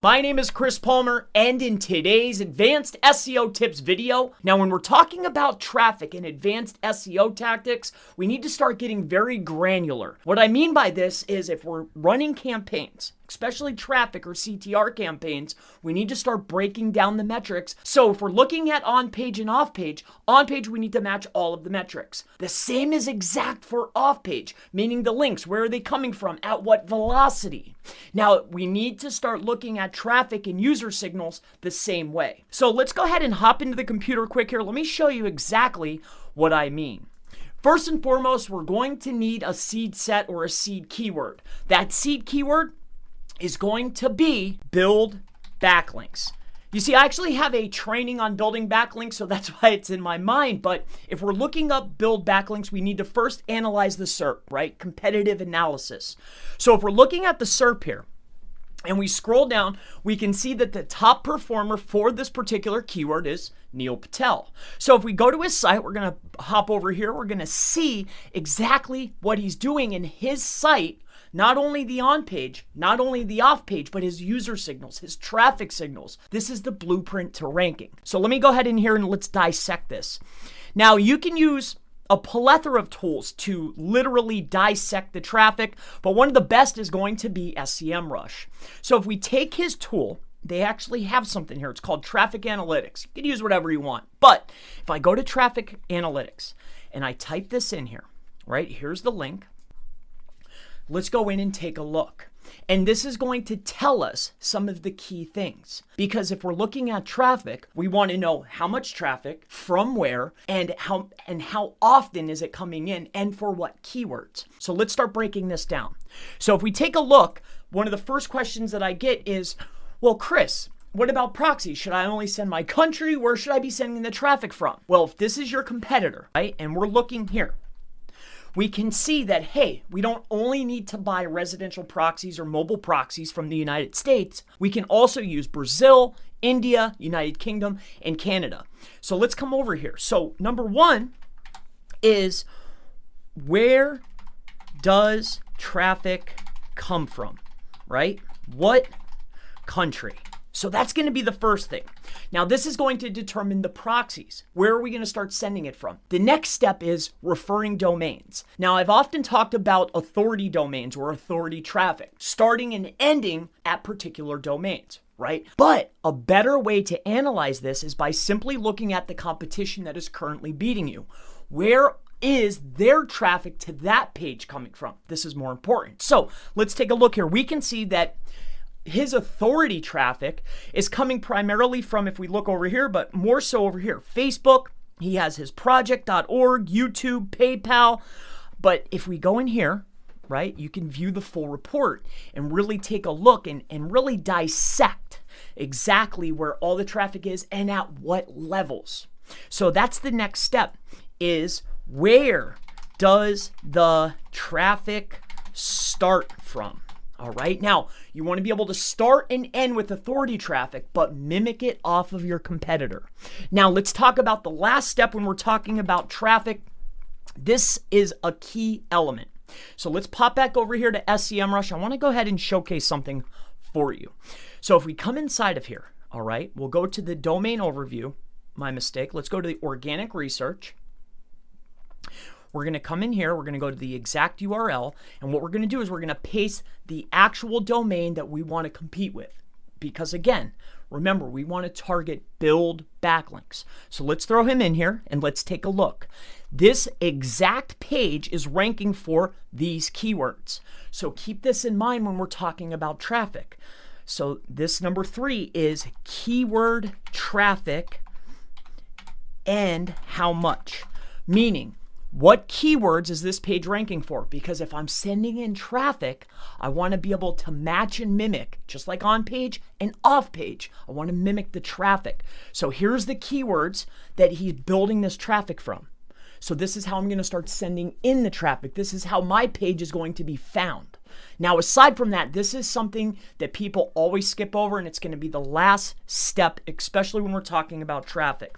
My name is Chris Palmer, and in today's advanced SEO tips video, now when we're talking about traffic and advanced SEO tactics, we need to start getting very granular. What I mean by this is if we're running campaigns, especially traffic or CTR campaigns, we need to start breaking down the metrics. So if we're looking at on-page and off-page we need to match all of the metrics. The same is exact for off-page, meaning the links, where are they coming from, at what velocity? Now, we need to start looking at traffic and user signals the same way. So let's go ahead and hop into the computer quick here. Let me show you exactly what I mean. First and foremost, we're going to need a seed set or a seed keyword. That seed keyword is going to be build backlinks. You see, I actually have a training on building backlinks, so that's why it's in my mind. But if we're looking up build backlinks, we need to first analyze the SERP, right? Competitive analysis. So if we're looking at the SERP here, and we scroll down, we can see that the top performer for this particular keyword is Neil Patel. So if we go to his site, we're going to hop over here. We're going to see exactly what he's doing in his site. Not only the on-page, not only the off-page, but his user signals, his traffic signals. This is the blueprint to ranking. So let me go ahead in here and let's dissect this. Now, you can use a plethora of tools to literally dissect the traffic, but one of the best is going to be SEMrush. So if we take his tool, they actually have something here. It's called Traffic Analytics. You can use whatever you want. But if I go to Traffic Analytics and I type this in here, right? Here's the link. Let's go in and take a look. And this is going to tell us some of the key things. Because if we're looking at traffic, we want to know how much traffic, from where, and how often is it coming in, and for what keywords. So let's start breaking this down. So if we take a look, one of the first questions that I get is, well, Chris, what about proxies? Should I only send my country? Where should I be sending the traffic from? Well, if this is your competitor, right, and we're looking here, we can see that, hey, we don't only need to buy residential proxies or mobile proxies from the United States. We can also use Brazil, India, United Kingdom, and Canada. So let's come over here. So number one is, where does traffic come from, right? What country? So that's going to be the first thing. Now, this is going to determine the proxies. Where are we going to start sending it from? The next step is referring domains. Now, I've often talked about authority domains or authority traffic, starting and ending at particular domains, right? But a better way to analyze this is by simply looking at the competition that is currently beating you. Where is their traffic to that page coming from? This is more important. So let's take a look here. We can see that his authority traffic is coming primarily from, if we look over here, but more so over here, Facebook. He has his project.org, YouTube, PayPal. But if we go in here, right, you can view the full report and really take a look and really dissect exactly where all the traffic is and at what levels. So that's the next step, is where does the traffic start from? All right, now you want to be able to start and end with authority traffic, but mimic it off of your competitor. Now let's talk about the last step when we're talking about traffic. This is a key element. So let's pop back over here to SEMrush. I want to go ahead and showcase something for you. So if we come inside of here, all right, we'll go to the domain overview. My mistake. Let's go to the organic research. We're going to come in here, we're going to go to the exact URL, and what we're going to do is we're going to paste the actual domain that we want to compete with. Because again, remember, we want to target build backlinks. So let's throw him in here and let's take a look. This exact page is ranking for these keywords. So keep this in mind when we're talking about traffic. So this number 3 is keyword traffic and how much, meaning, what keywords is this page ranking for? Because if I'm sending in traffic, I want to be able to match and mimic, just like on page and off page. I want to mimic the traffic. So here's the keywords that he's building this traffic from. So this is how I'm going to start sending in the traffic. This is how my page is going to be found. Now, aside from that, this is something that people always skip over, and it's going to be the last step, especially when we're talking about traffic.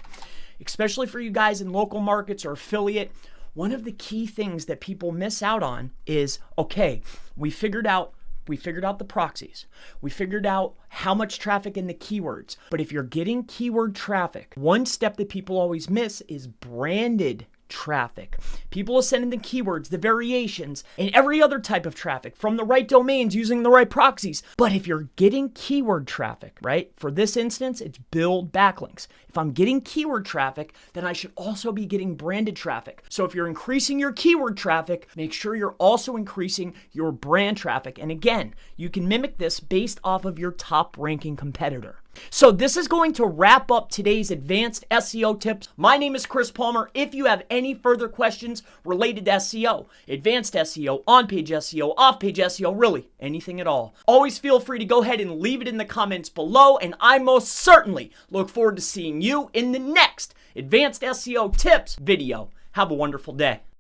Especially for you guys in local markets or affiliate, one of the key things that people miss out on is, okay, we figured out We figured out the proxies. We figured out how much traffic and the keywords. But if you're getting keyword traffic, one step that people always miss is branded traffic. People are sending the keywords, the variations, and every other type of traffic from the right domains using the right proxies. But if you're getting keyword traffic, right? For this instance, it's build backlinks. If I'm getting keyword traffic, then I should also be getting branded traffic. So if you're increasing your keyword traffic, make sure you're also increasing your brand traffic. And again, you can mimic this based off of your top ranking competitor. So this is going to wrap up today's advanced SEO tips. My name is Chris Palmer. If you have any further questions related to SEO, advanced SEO, on-page SEO, off-page SEO, really anything at all, always feel free to go ahead and leave it in the comments below, and I most certainly look forward to seeing you in the next advanced SEO tips video. Have a wonderful day.